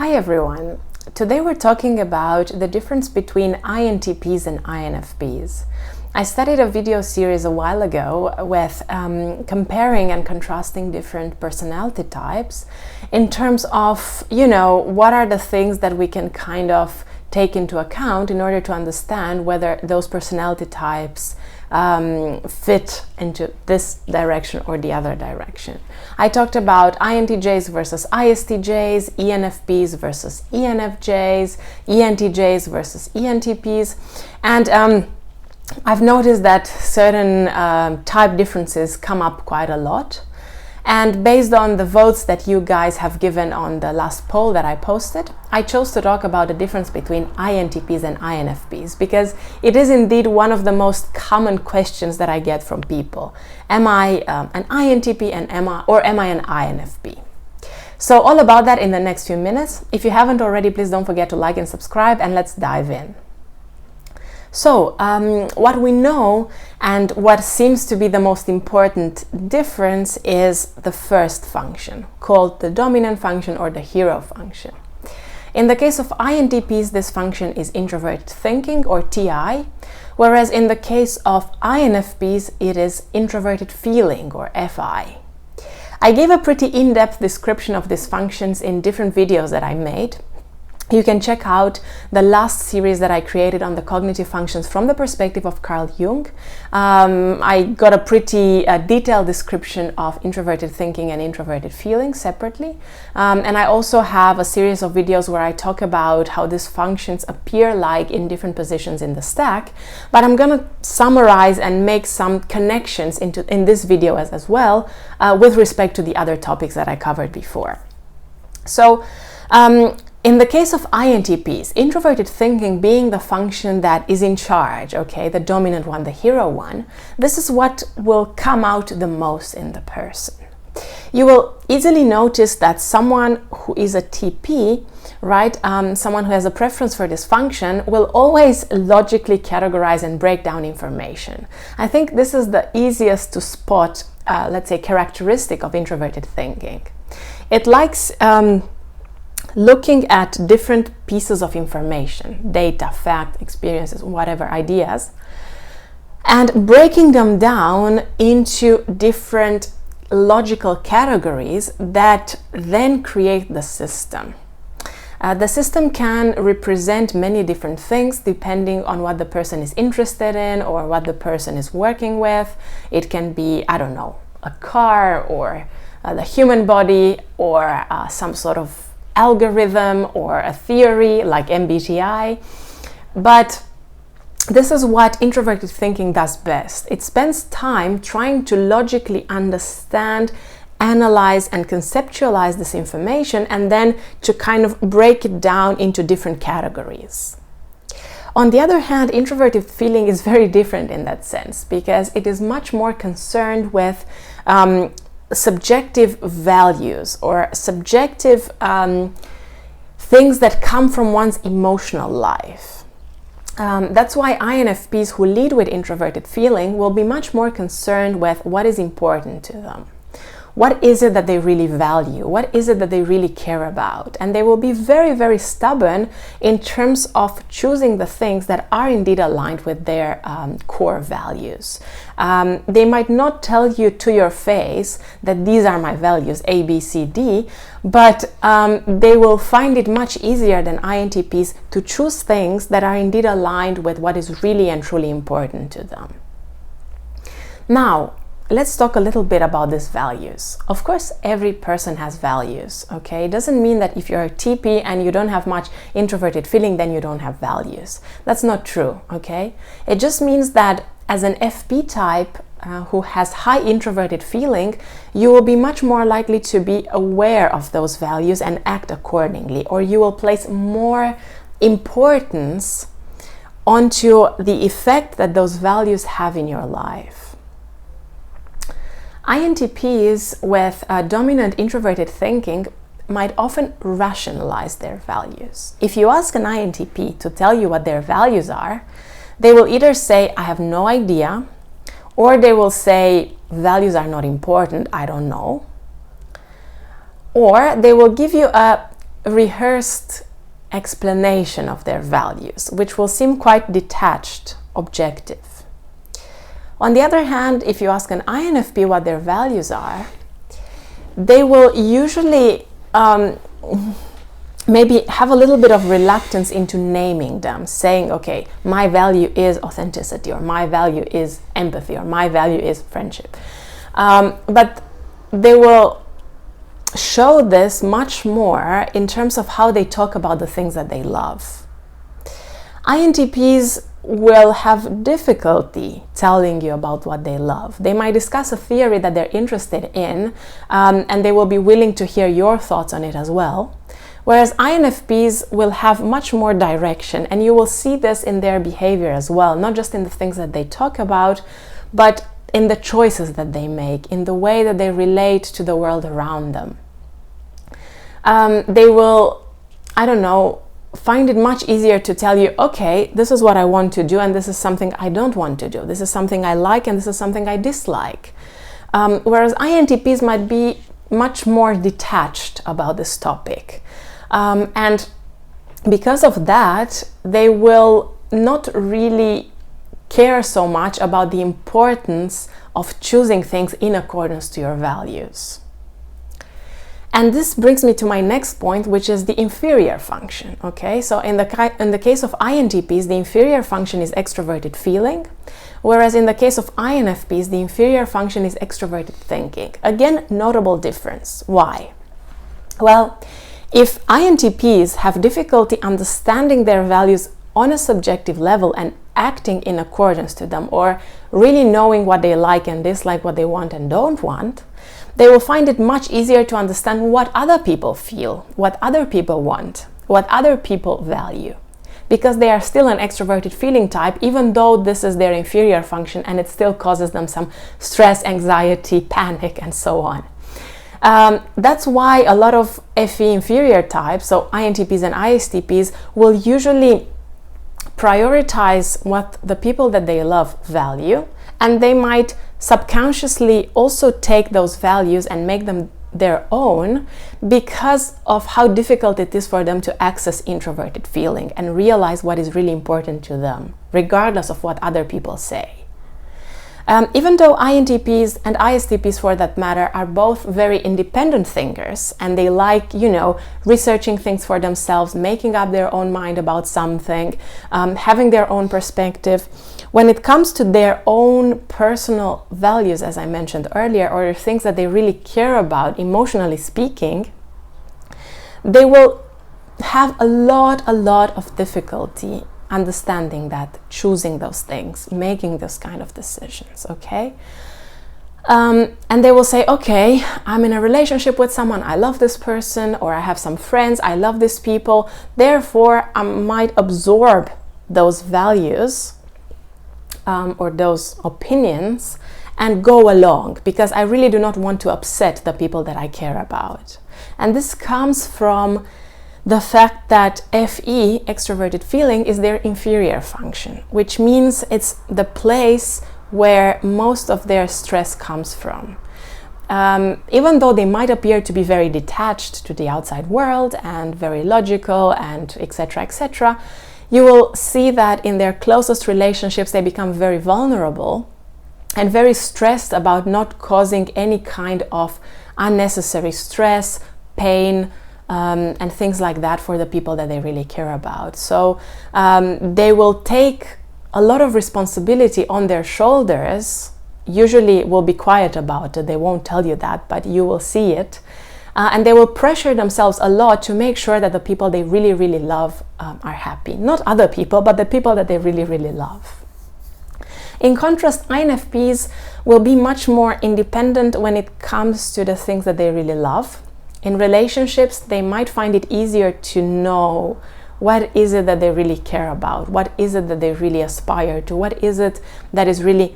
Hi everyone. Today we're talking about the difference between INTPs and INFPs. I studied a video series a while ago with comparing and contrasting different personality types in terms of, what are the things that we can kind of take into account in order to understand whether those personality types fit into this direction or the other direction. I talked about INTJs versus ISTJs, ENFPs versus ENFJs, ENTJs versus ENTPs, and I've noticed that certain type differences come up quite a lot. And based on the votes that you guys have given on the last poll that I posted, I chose to talk about the difference between INTPs and INFPs because it is indeed one of the most common questions that I get from people. Am I an INTP and am I an INFP? So all about that in the next few minutes. If you haven't already, please don't forget to like and subscribe, and let's dive in. So, what we know and what seems to be the most important difference is the first function, called the dominant function or the hero function. In the case of INTPs, this function is introverted thinking or TI, whereas in the case of INFPs, it is introverted feeling or FI. I gave a pretty in-depth description of these functions in different videos that I made. You can check out the last series that I created on the cognitive functions from the perspective of Carl Jung. I got a pretty detailed description of introverted thinking and introverted feeling separately. And I also have a series of videos where I talk about how these functions appear like in different positions in the stack. But I'm going to summarize and make some connections in this video as well with respect to the other topics that I covered before. So, in the case of INTPs, introverted thinking being the function that is in charge, okay, the dominant one, the hero one, this is what will come out the most in the person. You will easily notice that someone who is a TP, right, someone who has a preference for this function will always logically categorize and break down information. I think this is the easiest to spot, let's say, characteristic of introverted thinking. It likes looking at different pieces of information, data, fact, experiences, whatever, ideas, and breaking them down into different logical categories that then create the system. The system can represent many different things depending on what the person is interested in or what the person is working with. It can be, I don't know, a car or the human body or some sort of algorithm or a theory like MBTI. But this is what introverted thinking does best. It spends time trying to logically understand, analyze and conceptualize this information and then to kind of break it down into different categories. On the other hand, introverted feeling is very different in that sense because it is much more concerned with subjective values or subjective things that come from one's emotional life. That's why INFPs who lead with introverted feeling will be much more concerned with what is important to them. What is it that they really value? What is it that they really care about? And they will be very, very stubborn in terms of choosing the things that are indeed aligned with their core values. They might not tell you to your face that these are my values, A, B, C, D, but they will find it much easier than INTPs to choose things that are indeed aligned with what is really and truly important to them. Now, let's talk a little bit about these values. Of course, every person has values, okay? It doesn't mean that if you're a TP and you don't have much introverted feeling, then you don't have values. That's not true, okay? It just means that as an FP type who has high introverted feeling, you will be much more likely to be aware of those values and act accordingly, or you will place more importance onto the effect that those values have in your life. INTPs with dominant introverted thinking might often rationalize their values. If you ask an INTP to tell you what their values are, they will either say, I have no idea, or they will say, values are not important, I don't know. Or they will give you a rehearsed explanation of their values, which will seem quite detached, objective. On the other hand, if you ask an INFP what their values are, they will usually maybe have a little bit of reluctance into naming them, saying, okay, my value is authenticity, or my value is empathy, or my value is friendship. But they will show this much more in terms of how they talk about the things that they love. INTPs will have difficulty telling you about what they love. They might discuss a theory that they're interested in, and they will be willing to hear your thoughts on it as well. Whereas INFPs will have much more direction, and you will see this in their behavior as well, not just in the things that they talk about, but in the choices that they make, in the way that they relate to the world around them. They will, find it much easier to tell you, okay, this is what I want to do, and this is something I don't want to do. This is something I like, and this is something I dislike. Whereas INTPs might be much more detached about this topic. And because of that, they will not really care so much about the importance of choosing things in accordance to your values. And this brings me to my next point, which is the inferior function. Okay, so in the case of INTPs, the inferior function is extroverted feeling, whereas in the case of INFPs, the inferior function is extroverted thinking. Again, notable difference. Why? Well, if INTPs have difficulty understanding their values on a subjective level and acting in accordance to them, or really knowing what they like and dislike, what they want and don't want, they will find it much easier to understand what other people feel, what other people want, what other people value, because they are still an extroverted feeling type, even though this is their inferior function and it still causes them some stress, anxiety, panic, and so on. That's why a lot of FE inferior types, so INTPs and ISTPs, will usually prioritize what the people that they love value, and they might subconsciously also take those values and make them their own because of how difficult it is for them to access introverted feeling and realize what is really important to them, regardless of what other people say. Even though INTPs and ISTPs, for that matter, are both very independent thinkers, and they like, researching things for themselves, making up their own mind about something, having their own perspective, when it comes to their own personal values, as I mentioned earlier, or things that they really care about, emotionally speaking, they will have a lot of difficulty understanding that, choosing those things, making those kind of decisions, okay? And they will say, okay, I'm in a relationship with someone, I love this person, or I have some friends, I love these people, therefore I might absorb those values or those opinions and go along, because I really do not want to upset the people that I care about. And this comes from the fact that FE, extroverted feeling, is their inferior function, which means it's the place where most of their stress comes from. Even though they might appear to be very detached to the outside world and very logical and etc., you will see that in their closest relationships they become very vulnerable and very stressed about not causing any kind of unnecessary stress, pain, and things like that for the people that they really care about. So they will take a lot of responsibility on their shoulders, usually will be quiet about it, they won't tell you that, but you will see it. And they will pressure themselves a lot to make sure that the people they really love are happy. Not other people, but the people that they really love. In contrast, INFPs will be much more independent when it comes to the things that they really love. In relationships, they might find it easier to know what is it that they really care about, what is it that they really aspire to, what is it that is really,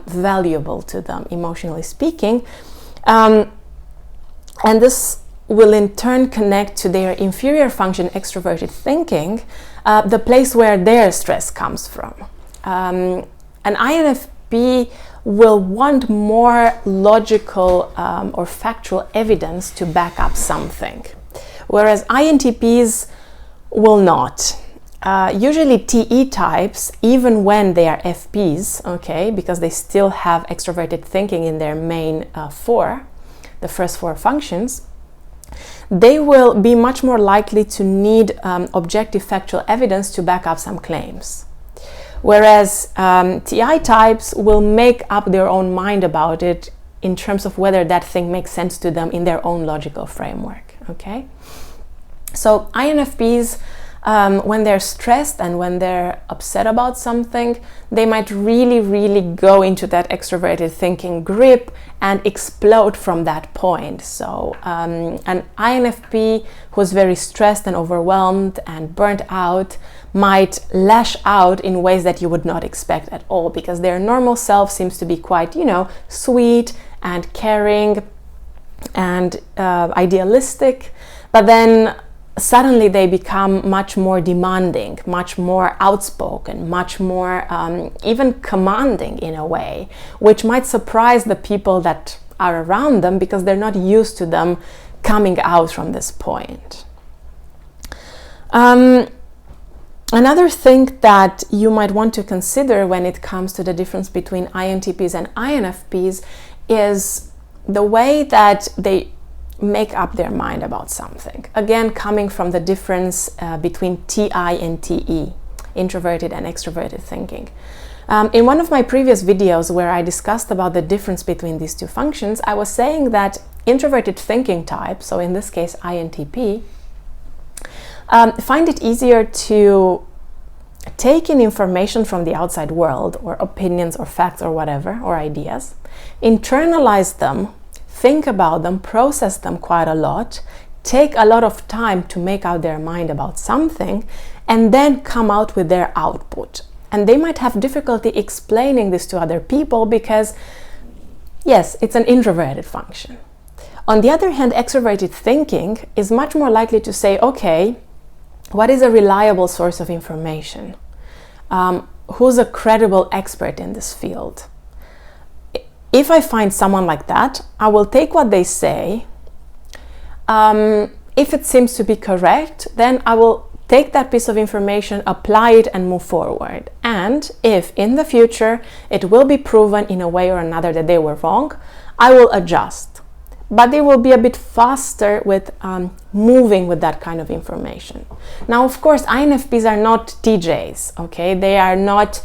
valuable to them, emotionally speaking. And this will in turn connect to their inferior function, extroverted thinking, the place where their stress comes from. An INFP will want more logical or factual evidence to back up something. whereas INTPs will not. Usually TE types, even when they are FPs, okay, because they still have extroverted thinking in their main the first 4 functions, they will be much more likely to need objective factual evidence to back up some claims. Whereas TI types will make up their own mind about it in terms of whether that thing makes sense to them in their own logical framework, okay? So INFPs, when they're stressed and when they're upset about something, they might really go into that extroverted thinking grip and explode from that point. So an INFP who's very stressed and overwhelmed and burnt out might lash out in ways that you would not expect at all, because their normal self seems to be quite, you know, sweet and caring and idealistic, but then suddenly they become much more demanding, much more outspoken, much more even commanding in a way, which might surprise the people that are around them because they're not used to them coming out from this point. Another thing that you might want to consider when it comes to the difference between INTPs and INFPs is the way that they make up their mind about something. Again, coming from the difference between TI and TE, introverted and extroverted thinking. In one of my previous videos where I discussed about the difference between these 2 functions, I was saying that introverted thinking type, so in this case INTP, find it easier to take in information from the outside world, or opinions or facts or whatever, or ideas, internalize them, think about them, process them quite a lot, take a lot of time to make out their mind about something, and then come out with their output. And they might have difficulty explaining this to other people because, yes, it's an introverted function. On the other hand, extroverted thinking is much more likely to say, okay, what is a reliable source of information? Who's a credible expert in this field? If I find someone like that, I will take what they say. If it seems to be correct, then I will take that piece of information, apply it, and move forward. And if in the future it will be proven in a way or another that they were wrong, I will adjust. But they will be a bit faster with moving with that kind of information. Now, of course, INFPs are not TJs, okay? They are not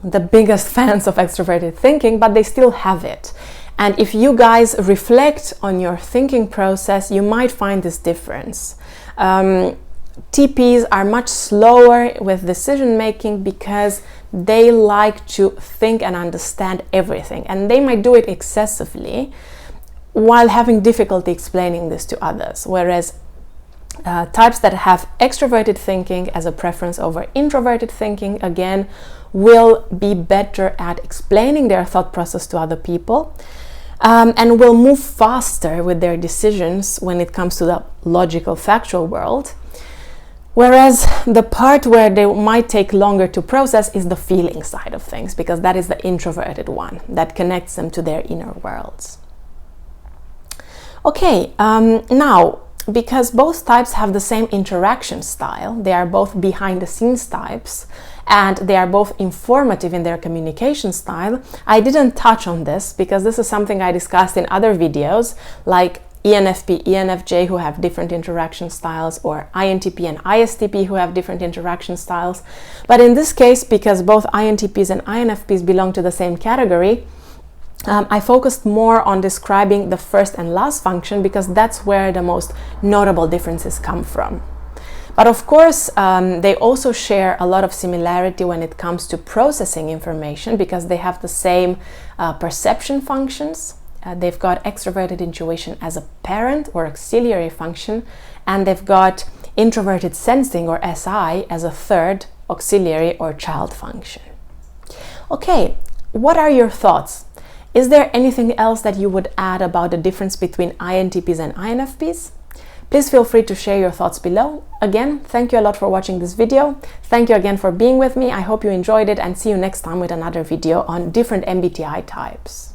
the biggest fans of extroverted thinking, but they still have it. And if you guys reflect on your thinking process, you might find this difference. TPs are much slower with decision making because they like to think and understand everything, and they might do it excessively while having difficulty explaining this to others. Whereas types that have extroverted thinking as a preference over introverted thinking, again, will be better at explaining their thought process to other people, and will move faster with their decisions when it comes to the logical, factual world. Whereas the part where they might take longer to process is the feeling side of things, because that is the introverted one that connects them to their inner worlds. Okay, now, because both types have the same interaction style, they are both behind the scenes types, and they are both informative in their communication style, I didn't touch on this because this is something I discussed in other videos, like ENFP, ENFJ, who have different interaction styles, or INTP and ISTP, who have different interaction styles. But in this case, because both INTPs and INFPs belong to the same category, I focused more on describing the first and last function because that's where the most notable differences come from. But of course, they also share a lot of similarity when it comes to processing information because they have the same perception functions. They've got extroverted intuition as a parent or auxiliary function, and they've got introverted sensing or SI as a third auxiliary or child function. Okay, what are your thoughts? Is there anything else that you would add about the difference between INTPs and INFPs? Please feel free to share your thoughts below. Again, thank you a lot for watching this video. Thank you again for being with me. I hope you enjoyed it, and see you next time with another video on different MBTI types.